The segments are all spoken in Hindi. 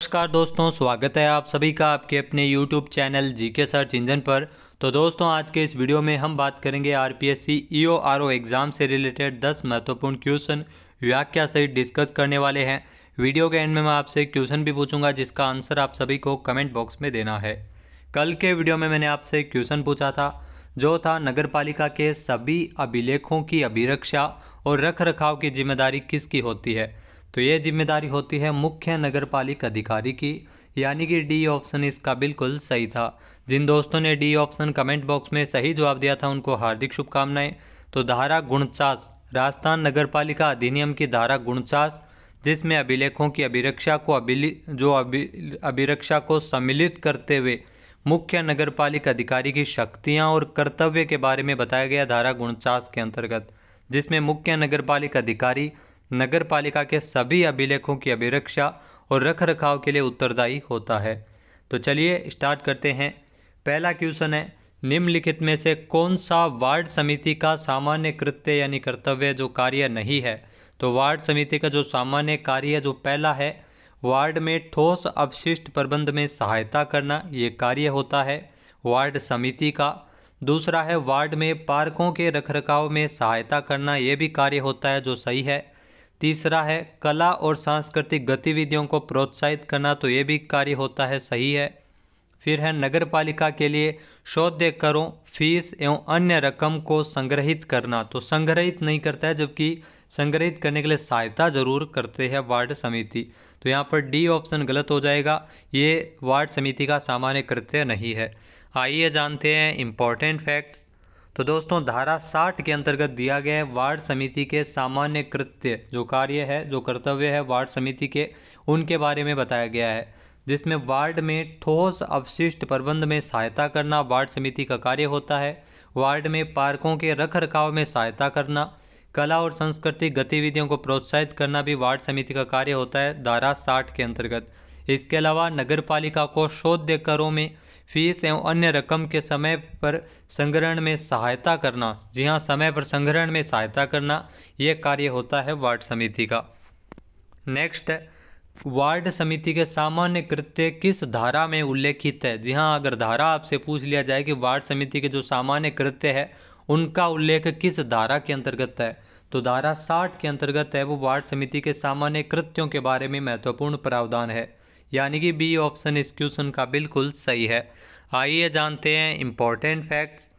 नमस्कार दोस्तों, स्वागत है आप सभी का आपके अपने YouTube channel GK search engine पर। तो दोस्तों, आज के इस वीडियो में हम बात करेंगे आरपीएससी ईओआरओ एग्ज़ाम से रिलेटेड 10 महत्वपूर्ण क्वेश्चन व्याख्या सहित डिस्कस करने वाले हैं। वीडियो के एंड में मैं आपसे क्वेश्चन भी पूछूंगा जिसका आंसर आप सभी को कमेंट बॉक्स में देना है। कल के वीडियो में मैंने आपसे क्वेश्चन पूछा था जो था नगरपालिका के सभी अभिलेखों की अभिरक्षा और रख रखाव की जिम्मेदारी किसकी होती है। तो ये जिम्मेदारी होती है मुख्य नगरपालिक अधिकारी की, यानी कि डी ऑप्शन इसका बिल्कुल सही था। जिन दोस्तों ने डी ऑप्शन कमेंट बॉक्स में सही जवाब दिया था उनको हार्दिक शुभकामनाएं। तो धारा 49 राजस्थान नगरपालिका अधिनियम की धारा 49 जिसमें अभिलेखों की अभिरक्षा को अभिरक्षा को सम्मिलित करते हुए मुख्य नगरपालिक अधिकारी की शक्तियां और कर्तव्य के बारे में बताया गया धारा 49 के अंतर्गत, जिसमें मुख्य नगरपालिक अधिकारी नगरपालिका के सभी अभिलेखों की अभिरक्षा और रखरखाव के लिए उत्तरदायी होता है। तो चलिए स्टार्ट करते हैं। पहला क्वेश्चन है, निम्नलिखित में से कौन सा वार्ड समिति का सामान्य कृत्य यानी कर्तव्य जो कार्य नहीं है। तो वार्ड समिति का जो सामान्य कार्य जो पहला है, वार्ड में ठोस अपशिष्ट प्रबंध में सहायता करना, ये कार्य होता है वार्ड समिति का। दूसरा है वार्ड में पार्कों के रखरखाव में सहायता करना, ये भी कार्य होता है जो सही है। तीसरा है कला और सांस्कृतिक गतिविधियों को प्रोत्साहित करना, तो ये भी कार्य होता है, सही है। फिर है नगरपालिका के लिए शोध्य करों, फीस एवं अन्य रकम को संग्रहित करना, तो संग्रहित नहीं करता है जबकि संग्रहित करने के लिए सहायता जरूर करते हैं वार्ड समिति। तो यहाँ पर डी ऑप्शन गलत हो जाएगा, ये वार्ड समिति का सामान्य कृत्य नहीं है। आइए जानते हैं इम्पोर्टेंट फैक्ट्स। तो दोस्तों, धारा 60 के अंतर्गत दिया गया है वार्ड समिति के सामान्य कृत्य जो कार्य है, जो कर्तव्य है वार्ड समिति के, उनके बारे में बताया गया है, जिसमें वार्ड में ठोस अपशिष्ट प्रबंध में सहायता करना वार्ड समिति का कार्य होता है। वार्ड में पार्कों के रखरखाव में सहायता करना, कला और सांस्कृतिक गतिविधियों को प्रोत्साहित करना भी वार्ड समिति का कार्य होता है धारा 60 के अंतर्गत। इसके अलावा नगरपालिका को शोध्य करों में फीस एवं अन्य रकम के समय पर संग्रहण में सहायता करना, जी हाँ, समय पर संग्रहण में सहायता करना, यह कार्य होता है वार्ड समिति का। नेक्स्ट है, वार्ड समिति के सामान्य कृत्य किस धारा में उल्लेखित है। जी हाँ, अगर धारा आपसे पूछ लिया जाए कि वार्ड समिति के जो सामान्य कृत्य है उनका उल्लेख किस धारा के अंतर्गत है, तो धारा 60 के अंतर्गत है, वो वार्ड समिति के सामान्य कृत्यों के बारे में महत्वपूर्ण प्रावधान है, यानी कि बी ऑप्शन इस क्वेश्चन का बिल्कुल सही है। आइए जानते हैं इम्पोर्टेंट फैक्ट्स।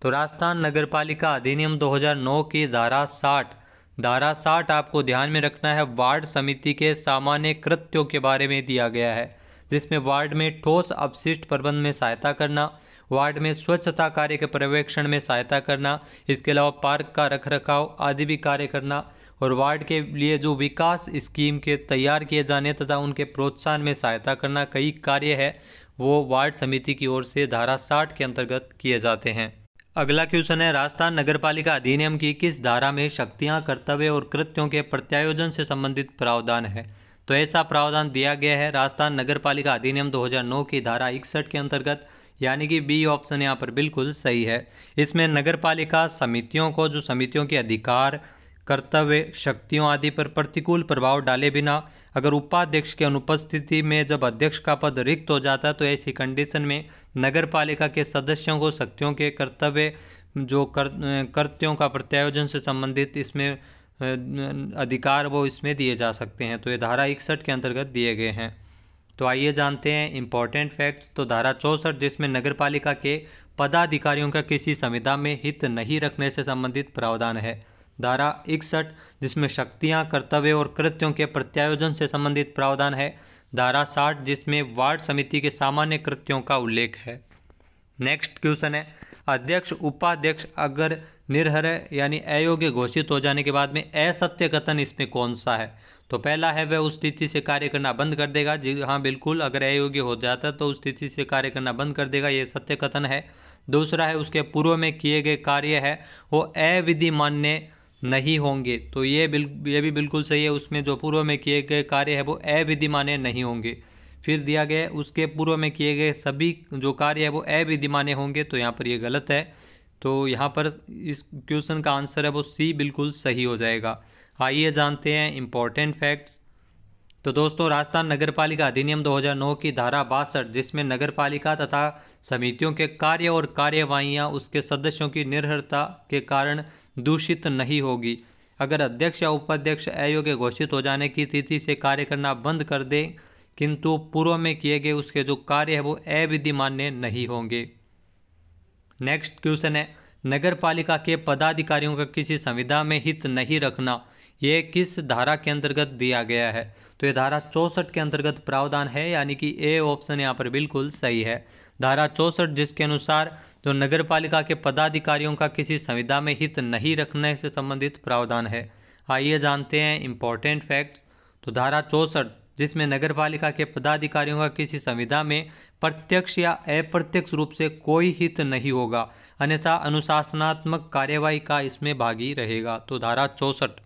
तो राजस्थान नगरपालिका अधिनियम 2009 की धारा 60 आपको ध्यान में रखना है, वार्ड समिति के सामान्य कृत्यों के बारे में दिया गया है, जिसमें वार्ड में ठोस अपशिष्ट प्रबंध में सहायता करना, वार्ड में स्वच्छता कार्य के पर्यवेक्षण में सहायता करना, इसके अलावा पार्क का रखरखाव आदि भी कार्य करना, और वार्ड के लिए जो विकास स्कीम के तैयार किए जाने तथा उनके प्रोत्साहन में सहायता करना, कई कार्य है वो वार्ड समिति की ओर से धारा 60 के अंतर्गत किए जाते हैं। अगला क्वेश्चन है, राजस्थान नगरपालिका अधिनियम की किस धारा में शक्तियां, कर्तव्य और कृत्यों के प्रत्यायोजन से संबंधित प्रावधान है। तो ऐसा प्रावधान दिया गया है राजस्थान नगरपालिका अधिनियम 2009 की धारा 61 के अंतर्गत, यानी कि बी ऑप्शन यहाँ पर बिल्कुल सही है। इसमें नगरपालिका समितियों को जो समितियों के अधिकार, कर्तव्य, शक्तियों आदि पर प्रतिकूल प्रभाव डाले बिना अगर उपाध्यक्ष की अनुपस्थिति में जब अध्यक्ष का पद रिक्त हो जाता है तो ऐसी कंडीशन में नगरपालिका के सदस्यों को शक्तियों के, कर्तव्य जो कृत्यों का प्रत्यायोजन से संबंधित इसमें अधिकार वो इसमें दिए जा सकते हैं। तो ये धारा 61 के अंतर्गत दिए गए हैं। तो आइए जानते हैं इम्पोर्टेंट फैक्ट्स। तो धारा 64 जिसमें नगरपालिका के पदाधिकारियों का किसी संविदा में हित नहीं रखने से संबंधित प्रावधान है। धारा 61 जिसमें शक्तियां, कर्तव्य और कृत्यों के प्रत्यायोजन से संबंधित प्रावधान है। धारा 60 जिसमें वार्ड समिति के सामान्य कृत्यों का उल्लेख है। नेक्स्ट क्वेश्चन है, अध्यक्ष उपाध्यक्ष अगर निर्हर यानी अयोग्य घोषित हो जाने के बाद में असत्य कथन इसमें कौन सा है। तो पहला है वह उस स्थिति से कार्य करना बंद कर देगा, जी हाँ बिल्कुल, अगर अयोग्य हो जाता तो उस स्थिति से कार्य करना बंद कर देगा, ये सत्य कथन है। दूसरा है उसके पूर्व में किए गए कार्य है वो अविधि मान्य नहीं होंगे, तो ये भी बिल्कुल सही है, उसमें जो पूर्व में किए गए कार्य है वो अविधि मान्य नहीं होंगे। फिर दिया गया उसके पूर्व में किए गए सभी जो कार्य है वो अविधि मान्य होंगे, तो यहाँ पर ये गलत है। तो यहाँ पर इस क्वेश्चन का आंसर है वो सी बिल्कुल सही हो जाएगा। आइए जानते हैं इम्पोर्टेंट फैक्ट्स। तो दोस्तों राजस्थान नगरपालिका अधिनियम 2009 की धारा 62 जिसमें नगरपालिका तथा समितियों के कार्य और कार्यवाहियां उसके सदस्यों की निर्भरता के कारण दूषित नहीं होगी। अगर अध्यक्ष या उपाध्यक्ष अयोग्य घोषित हो जाने की तिथि से कार्य करना बंद कर दे किंतु पूर्व में किए गए उसके जो कार्य है वो अविधि मान्य नहीं होंगे। नेक्स्ट क्वेश्चन है, नगरपालिका के पदाधिकारियों का किसी संविदा में हित नहीं रखना, ये किस धारा के अंतर्गत दिया गया है? तो ये धारा 64 के अंतर्गत प्रावधान है, यानी कि ए ऑप्शन यहाँ पर बिल्कुल सही है। धारा 64 जिसके अनुसार जो नगरपालिका के पदाधिकारियों का किसी संविदा में हित नहीं रखने से संबंधित प्रावधान है। आइए जानते हैं इंपॉर्टेंट फैक्ट्स। तो धारा 64 जिसमें नगरपालिका के पदाधिकारियों का किसी संविदा में प्रत्यक्ष या अप्रत्यक्ष रूप से कोई हित नहीं होगा, अन्यथा अनुशासनात्मक कार्यवाही का इसमें भागी रहेगा। तो धारा 64।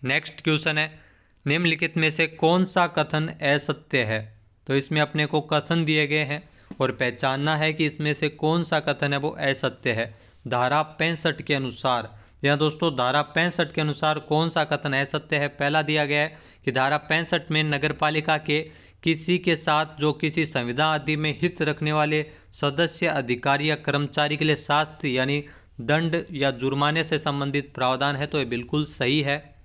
नेक्स्ट क्वेश्चन है, निम्नलिखित में से कौन सा कथन असत्य है? तो इसमें अपने को कथन दिए गए हैं और पहचानना है कि इसमें से कौन सा कथन है वो असत्य है। धारा 65 के अनुसार, या दोस्तों धारा 65 के अनुसार कौन सा कथन असत्य है? पहला दिया गया है कि धारा 65 में नगरपालिका के किसी के साथ जो किसी संविदा आदि में हित रखने वाले सदस्य, अधिकारी या कर्मचारी के लिए शास्ति यानी दंड या जुर्माने से संबंधित प्रावधान है, तो ये बिल्कुल सही है।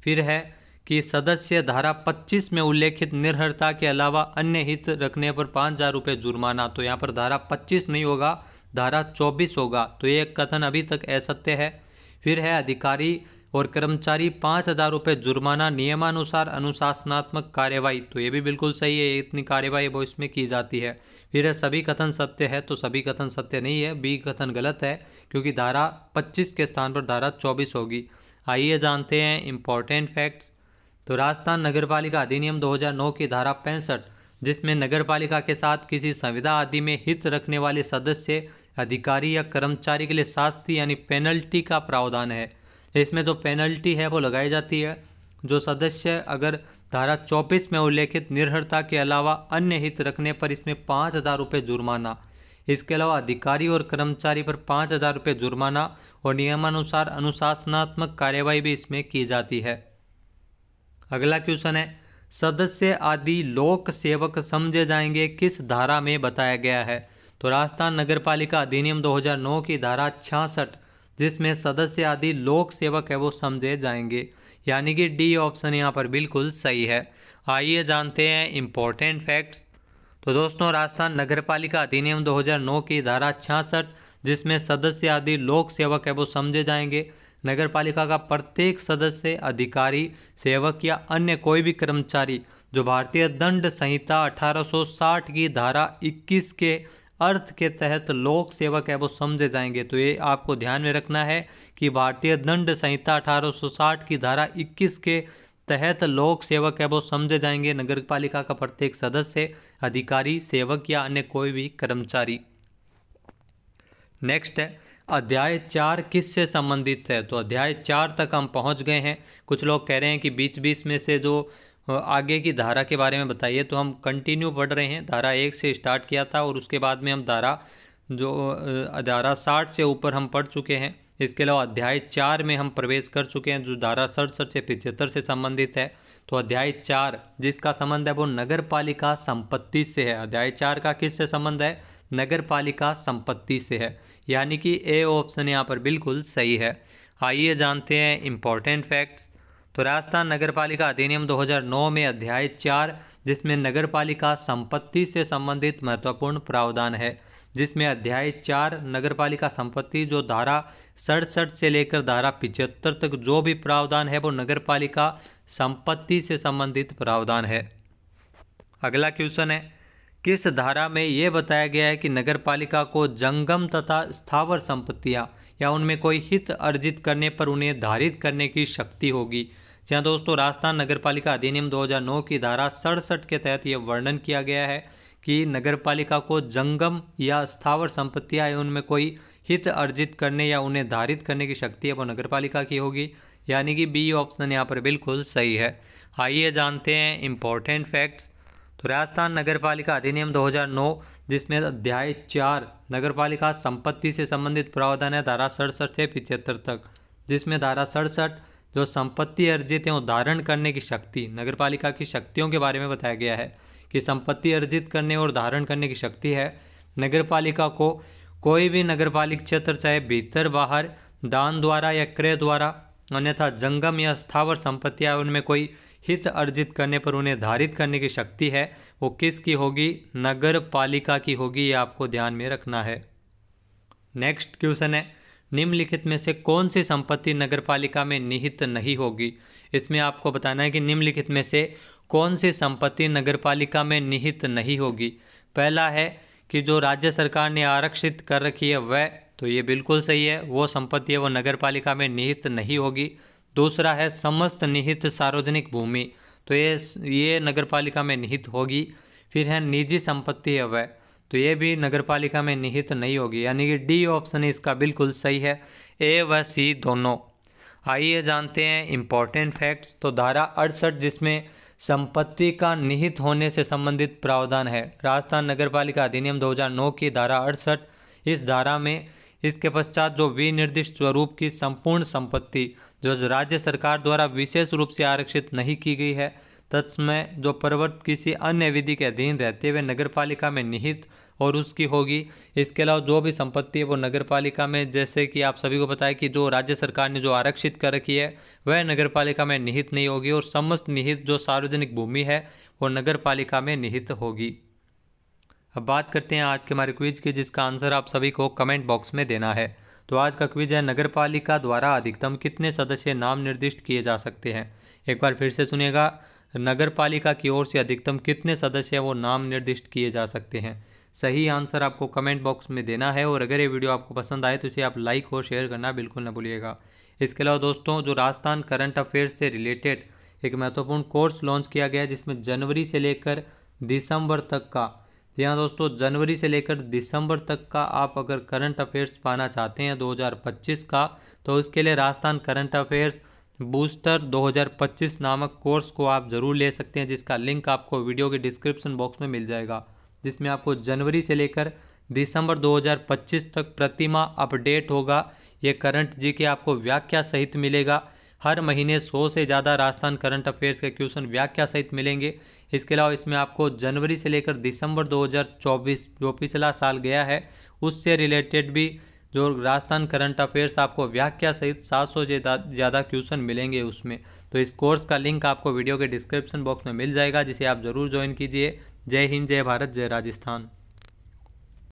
फिर है कि सदस्य धारा 25 में उल्लेखित निर्भरता के अलावा अन्य हित रखने पर 5,000 रुपये जुर्माना, तो यहाँ पर धारा 25 नहीं होगा, धारा 24 होगा, तो ये कथन अभी तक असत्य है। फिर है अधिकारी और कर्मचारी 5,000 रुपये जुर्माना नियमानुसार अनुशासनात्मक कार्यवाही, तो ये भी बिल्कुल सही है, इतनी कार्यवाही वो इसमें की जाती है। फिर है सभी कथन सत्य है, तो सभी कथन सत्य नहीं है, बी कथन गलत है क्योंकि धारा 25 के स्थान पर धारा 24 होगी। आइए जानते हैं इंपॉर्टेंट फैक्ट्स। तो राजस्थान नगरपालिका अधिनियम 2009 की धारा 65 जिसमें नगरपालिका के साथ किसी संविदा आदि में हित रखने वाले सदस्य, अधिकारी या कर्मचारी के लिए शास्ति यानी पेनल्टी का प्रावधान है। इसमें जो पेनल्टी है वो लगाई जाती है, जो सदस्य अगर धारा 24 में उल्लेखित निर्भरता के अलावा अन्य हित रखने पर इसमें 5,000 रुपये जुर्माना, इसके अलावा अधिकारी और कर्मचारी पर 5,000 रुपये जुर्माना और नियमानुसार अनुशासनात्मक कार्यवाही भी इसमें की जाती है। अगला क्वेश्चन है, सदस्य आदि लोक सेवक समझे जाएंगे किस धारा में बताया गया है? तो राजस्थान नगरपालिका अधिनियम 2009 की धारा 66 जिसमें सदस्य आदि लोक सेवक है वो समझे जाएंगे, यानी कि डी ऑप्शन यहाँ पर बिल्कुल सही है। आइए जानते हैं इंपॉर्टेंट फैक्ट्स। तो दोस्तों राजस्थान नगरपालिका अधिनियम 2009 की धारा 66 जिसमें सदस्य आदि लोक सेवक है वो समझे जाएंगे, नगरपालिका का प्रत्येक सदस्य, अधिकारी, सेवक या अन्य कोई भी कर्मचारी जो भारतीय दंड संहिता 1860 की धारा 21 के अर्थ के तहत लोक सेवक है वो समझे जाएंगे। तो ये आपको ध्यान में रखना है कि भारतीय दंड संहिता 1860 की धारा 21 के तहत लोक सेवक है वो समझे जाएंगे नगरपालिका का प्रत्येक सदस्य, अधिकारी, सेवक या अन्य कोई भी कर्मचारी। नेक्स्ट है, अध्याय 4 किससे संबंधित है? तो अध्याय 4 तक हम पहुंच गए हैं। कुछ लोग कह रहे हैं कि बीच बीच में से जो आगे की धारा के बारे में बताइए, तो हम कंटिन्यू पढ़ रहे हैं। धारा 1 से स्टार्ट किया था और उसके बाद में हम धारा 60 से ऊपर हम पढ़ चुके हैं। इसके अलावा अध्याय 4 में हम प्रवेश कर चुके हैं जो धारा 67 से 75 से संबंधित है। तो अध्याय 4 जिसका संबंध है वो नगरपालिका संपत्ति से है। अध्याय 4 का किससे संबंध है? नगरपालिका संपत्ति से है, यानी कि ए ऑप्शन यहाँ पर बिल्कुल सही है। आइए जानते हैं इंपॉर्टेंट फैक्ट्स। तो राजस्थान नगरपालिका अधिनियम 2009 में अध्याय 4 जिसमें नगरपालिका संपत्ति से संबंधित महत्वपूर्ण प्रावधान है, जिसमें अध्याय 4 नगरपालिका संपत्ति जो धारा 67 से लेकर धारा 75 तक जो भी प्रावधान है वो नगरपालिका संपत्ति से संबंधित प्रावधान है। अगला क्वेश्चन है, किस धारा में ये बताया गया है कि नगरपालिका को जंगम तथा स्थावर संपत्तियां या उनमें कोई हित अर्जित करने पर उन्हें धारित करने की शक्ति होगी? जहाँ दोस्तों राजस्थान नगरपालिका अधिनियम 2009 की धारा 67 के तहत ये वर्णन किया गया है कि नगरपालिका को जंगम या स्थावर संपत्तियां या उनमें कोई हित अर्जित करने या उन्हें धारित करने की शक्ति है वो नगरपालिका की होगी, यानी कि बी ऑप्शन यहाँ पर बिल्कुल सही है। आइए जानते हैं इंपॉर्टेंट फैक्ट्स। तो राजस्थान नगरपालिका अधिनियम 2009 जिसमें अध्याय 4 नगरपालिका संपत्ति से संबंधित प्रावधान है धारा 67 से 75 तक, जिसमें धारा 67 जो संपत्ति अर्जित एवं धारण करने की शक्ति, नगरपालिका की शक्तियों के बारे में बताया गया है कि संपत्ति अर्जित करने और धारण करने की शक्ति है। नगरपालिका को कोई भी नगरपालिक क्षेत्र चाहे भीतर बाहर दान द्वारा या क्रय द्वारा अन्यथा जंगम या स्थावर संपत्तियां उनमें कोई हित अर्जित करने पर उन्हें धारित करने की शक्ति है, वो किसकी होगी? नगर पालिका की होगी। ये आपको ध्यान में रखना है। नेक्स्ट क्वेश्चन है, निम्नलिखित में से कौन सी संपत्ति नगरपालिका में निहित नहीं होगी? इसमें आपको बताना है कि निम्नलिखित में से कौन सी संपत्ति नगरपालिका में निहित नहीं होगी। पहला है कि जो राज्य सरकार ने आरक्षित कर रखी है वह, तो ये बिल्कुल सही है, वो संपत्ति है वो नगरपालिका में निहित नहीं होगी। दूसरा है समस्त निहित सार्वजनिक भूमि, तो ये नगरपालिका में निहित होगी। फिर है निजी संपत्ति है वह, तो ये भी नगरपालिका में निहित नहीं होगी, यानी कि डी ऑप्शन इसका बिल्कुल सही है, ए व सी दोनों। आइए जानते हैं इम्पॉर्टेंट फैक्ट्स। तो धारा 68 जिसमें संपत्ति का निहित होने से संबंधित प्रावधान है, राजस्थान नगरपालिका अधिनियम 2009 की धारा 68। इस धारा में इसके पश्चात जो विनिर्दिष्ट स्वरूप की संपूर्ण संपत्ति जो राज्य सरकार द्वारा विशेष रूप से आरक्षित नहीं की गई है, तत्समय जो प्रवर्त किसी अन्य विधि के अधीन रहते हुए नगरपालिका में निहित और उसकी होगी। इसके अलावा जो भी संपत्ति है वो नगरपालिका में, जैसे कि आप सभी को पता है कि जो राज्य सरकार ने जो आरक्षित कर रखी है वह नगरपालिका में निहित नहीं होगी, और समस्त निहित जो सार्वजनिक भूमि है वो नगरपालिका में निहित होगी। अब बात करते हैं आज के हमारे क्विज की, जिसका आंसर आप सभी को कमेंट बॉक्स में देना है। तो आज का क्विज है, नगरपालिका द्वारा अधिकतम कितने सदस्य नाम निर्दिष्ट किए जा सकते हैं? एक बार फिर से सुनिएगा, नगरपालिका की ओर से अधिकतम कितने सदस्य वो नाम निर्दिष्ट किए जा सकते हैं? सही आंसर आपको कमेंट बॉक्स में देना है, और अगर ये वीडियो आपको पसंद आए तो इसे आप लाइक और शेयर करना बिल्कुल न भूलिएगा। इसके अलावा दोस्तों, जो राजस्थान करंट अफेयर्स से रिलेटेड एक महत्वपूर्ण कोर्स लॉन्च किया गया है, जिसमें जनवरी से लेकर दिसंबर तक का, जी हाँ दोस्तों, जनवरी से लेकर दिसंबर तक का आप अगर करंट अफेयर्स पाना चाहते हैं 2025 का, तो उसके लिए राजस्थान करंट अफेयर्स बूस्टर 2025 नामक कोर्स को आप ज़रूर ले सकते हैं, जिसका लिंक आपको वीडियो के डिस्क्रिप्शन बॉक्स में मिल जाएगा। जिसमें आपको जनवरी से लेकर दिसंबर 2025 तक प्रतिमाह अपडेट होगा। ये करंट जी के आपको व्याख्या सहित मिलेगा। हर महीने 100 से ज़्यादा राजस्थान करंट अफेयर्स के क्वेश्चन व्याख्या सहित मिलेंगे। इसके अलावा इसमें आपको जनवरी से लेकर दिसंबर 2024 जो पिछला साल गया है उससे रिलेटेड भी जो राजस्थान करंट अफेयर्स आपको व्याख्या सहित 700 से ज़्यादा क्वेश्चन मिलेंगे उसमें। तो इस कोर्स का लिंक आपको वीडियो के डिस्क्रिप्शन बॉक्स में मिल जाएगा, जिसे आप ज़रूर ज्वाइन कीजिए। जय हिंद, जय भारत, जय राजस्थान।